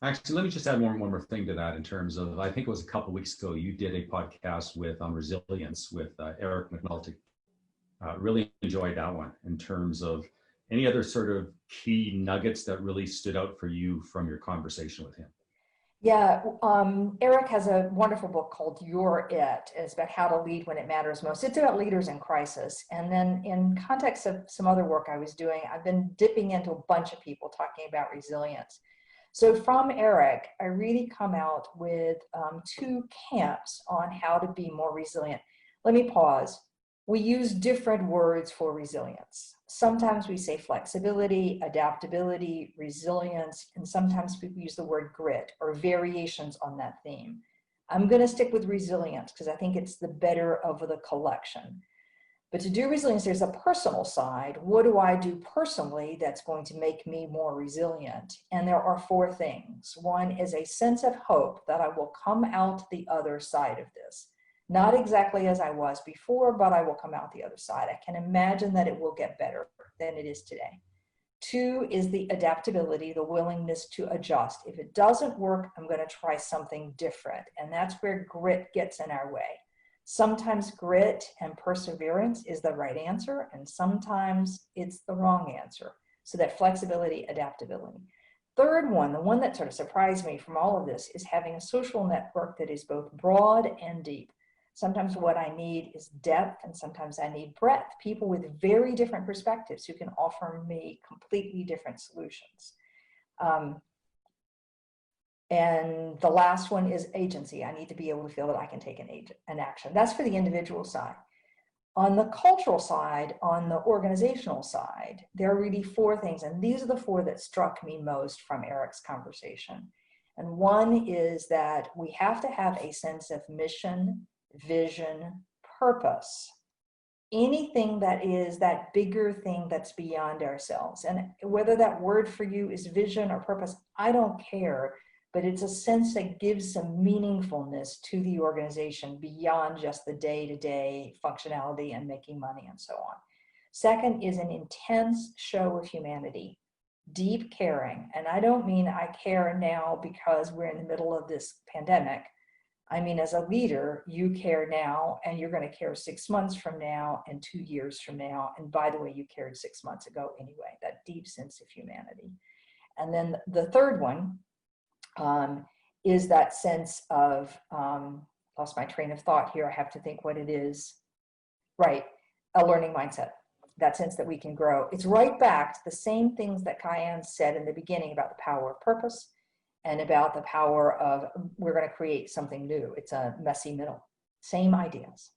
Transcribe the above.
Actually, let me just add one more thing to that in terms of, I think it was a couple of weeks ago, you did a podcast with on resilience with Eric McNulty. Really enjoyed that one in terms of any other sort of key nuggets that really stood out for you from your conversation with him. Yeah, Eric has a wonderful book called You're It. It's about how to lead when it matters most. It's about leaders in crisis. And then in context of some other work I was doing, I've been dipping into a bunch of people talking about resilience. So from Eric, I really come out with two camps on how to be more resilient. Let me pause. We use different words for resilience. Sometimes we say flexibility, adaptability, resilience, and sometimes people use the word grit or variations on that theme. I'm going to stick with resilience because I think it's the better of the collection. But to do resilience, there's a personal side. What do I do personally that's going to make me more resilient? And there are four things. One is a sense of hope that I will come out the other side of this. Not exactly as I was before, but I will come out the other side. I can imagine that it will get better than it is today. Two is the adaptability, the willingness to adjust. If it doesn't work, I'm going to try something different. And that's where grit gets in our way. Sometimes grit and perseverance is the right answer, and sometimes it's the wrong answer. So that flexibility, adaptability. Third one, the one that sort of surprised me from all of this, is having a social network that is both broad and deep. Sometimes what I need is depth, and sometimes I need breadth. People with very different perspectives who can offer me completely different solutions. And the last one is agency. I need to be able to feel that I can take an action. That's for the individual side. On the cultural side, on the organizational side, there are really four things. And these are the four that struck me most from Eric's conversation. And one is that we have to have a sense of mission, vision, purpose. Anything that is that bigger thing that's beyond ourselves. And whether that word for you is vision or purpose, I don't care. But it's a sense that gives some meaningfulness to the organization beyond just the day-to-day functionality and making money and so on. Second is an intense show of humanity, deep caring. And I don't mean I care now because we're in the middle of this pandemic. I mean, as a leader, you care now, and you're going to care 6 months from now and 2 years from now. And by the way, you cared 6 months ago anyway, that deep sense of humanity. And then the third one, is that sense of, lost my train of thought here, I have to think what it is. Right, a learning mindset, that sense that we can grow. It's right back to the same things that Kyan said in the beginning about the power of purpose and about the power of we're going to create something new. It's a messy middle, same ideas.